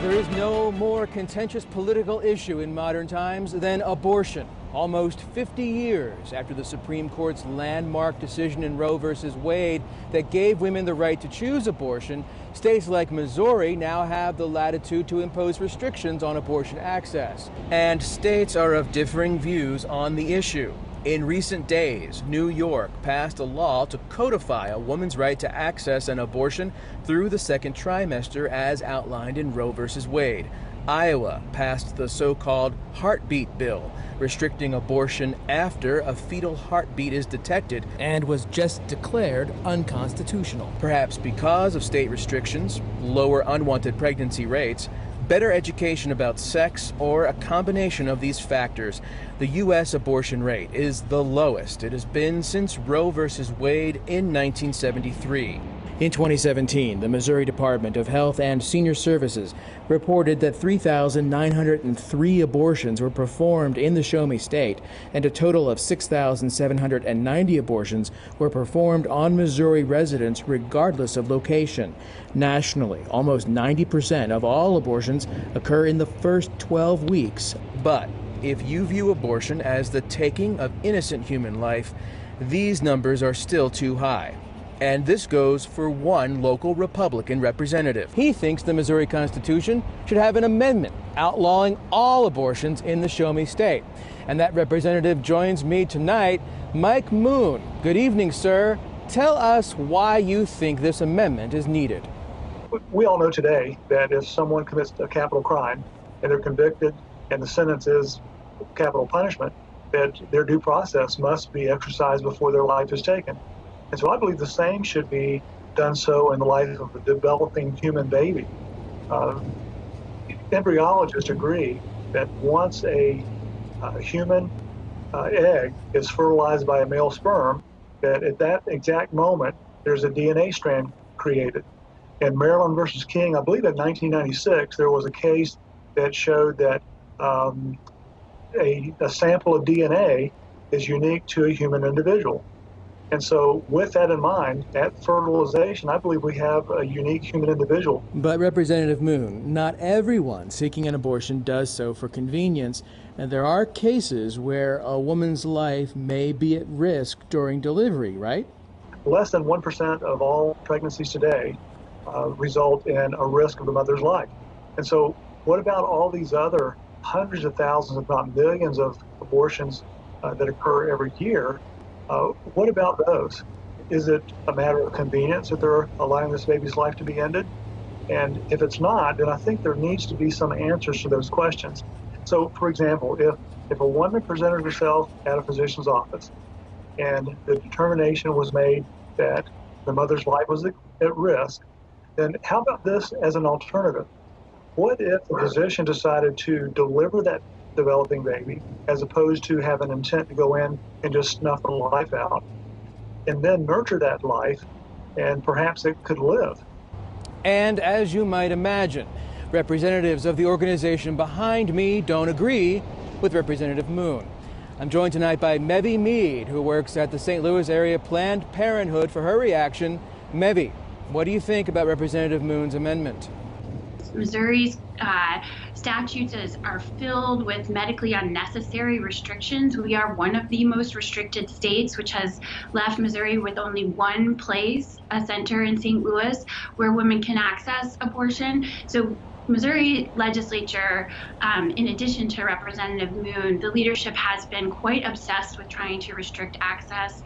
There is no more contentious political issue in modern times than abortion. Almost 50 years after the Supreme Court's landmark decision in Roe v. Wade that gave women the right to choose abortion, states like Missouri now have the latitude to impose restrictions on abortion access. And states are of differing views on the issue. In recent days, New York passed a law to codify a woman's right to access an abortion through the second trimester as outlined in Roe v. Wade. Iowa passed the so-called heartbeat bill, restricting abortion after a fetal heartbeat is detected, and was just declared unconstitutional. Perhaps because of state restrictions, lower unwanted pregnancy rates, better education about sex, or a combination of these factors, the U.S. abortion rate is the lowest it has been since Roe v. Wade in 1973. In 2017, the Missouri Department of Health and Senior Services reported that 3,903 abortions were performed in the Show Me state, and a total of 6,790 abortions were performed on Missouri residents regardless of location. Nationally, almost 90% of all abortions occur in the first 12 weeks. But if you view abortion as the taking of innocent human life, these numbers are still too high. And this goes for one local Republican representative. He thinks the Missouri Constitution should have an amendment outlawing all abortions in the Show Me state. And that representative joins me tonight, Mike Moon. Good evening, sir. Tell us why you think this amendment is needed. We all know today that if someone commits a capital crime and they're convicted and the sentence is capital punishment, that their due process must be exercised before their life is taken. And so I believe the same should be done so in the life of a developing human baby. Embryologists agree that once a human egg is fertilized by a male sperm, that at that exact moment, there's a DNA strand created. In Maryland versus King, I believe in 1996, there was a case that showed that a sample of DNA is unique to a human individual. And so with that in mind, at fertilization, I believe we have a unique human individual. But Representative Moon, not everyone seeking an abortion does so for convenience. And there are cases where a woman's life may be at risk during delivery, right? Less than 1% of all pregnancies today result in a risk of the mother's life. And so what about all these other hundreds of thousands, if not millions, of abortions that occur every year? What about those? Is it a matter of convenience that they're allowing this baby's life to be ended? And if it's not, then I think there needs to be some answers to those questions. So, for example, if a woman presented herself at a physician's office and the determination was made that the mother's life was at risk, then how about this as an alternative? What if the physician decided to deliver that developing baby as opposed to have an intent to go in and just snuff the life out and then nurture that life, and perhaps it could live? And as you might imagine, representatives of the organization behind me don't agree with Representative Moon. I'm joined tonight by Mevy Mead, who works at the St. Louis area Planned Parenthood, for her reaction. Mevy, what do you think about Representative Moon's amendment? Missouri's statutes are filled with medically unnecessary restrictions. We are one of the most restricted states, which has left Missouri with only one place, a center in St. Louis, where women can access abortion. So Missouri legislature, in addition to Representative Moon, the leadership has been quite obsessed with trying to restrict access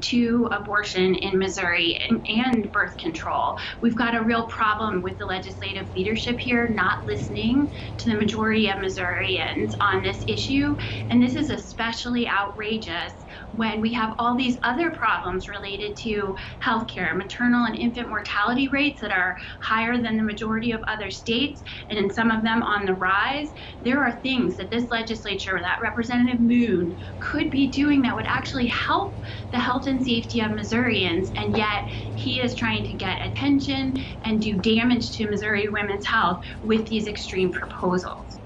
to abortion in Missouri and birth control. We've got a real problem with the legislative leadership here not listening to the majority of Missourians on this issue. And this is especially outrageous when we have all these other problems related to healthcare, maternal and infant mortality rates that are higher than the majority of other states, and in some of them on the rise. There are things that this legislature, that Representative Moon, could be doing that would actually help the health and safety of Missourians, and yet he is trying to get attention and do damage to Missouri women's health with these extreme proposals.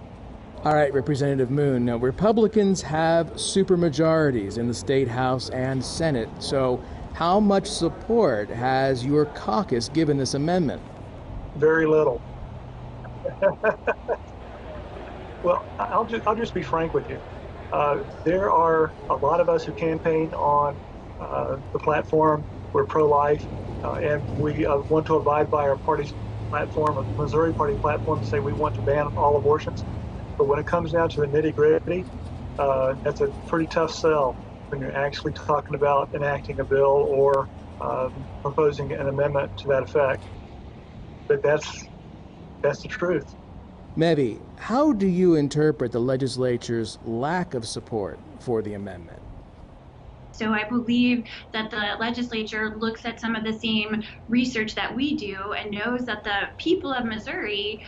All right, Representative Moon, now Republicans have supermajorities in the State House and Senate, so how much support has your caucus given this amendment? Very little. Well, I'll just be frank with you. There are a lot of us who campaign on the platform. We're pro-life, and we want to abide by our party's platform, a Missouri Party platform, to say we want to ban all abortions. But when it comes down to the nitty-gritty, that's a pretty tough sell when you're actually talking about enacting a bill or proposing an amendment to that effect. But that's the truth. Mebby, how do you interpret the legislature's lack of support for the amendment? So I believe that the legislature looks at some of the same research that we do and knows that the people of Missouri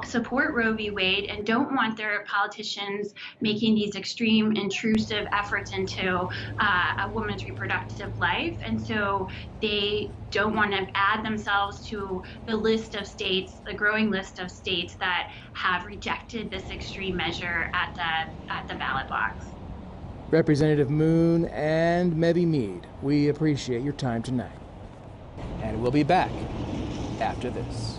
support Roe v. Wade and don't want their politicians making these extreme intrusive efforts into a woman's reproductive life. And so they don't want to add themselves to the list of states, the growing list of states that have rejected this extreme measure at the ballot box. Representative Moon and Mebby Mead, we appreciate your time tonight. And we'll be back after this.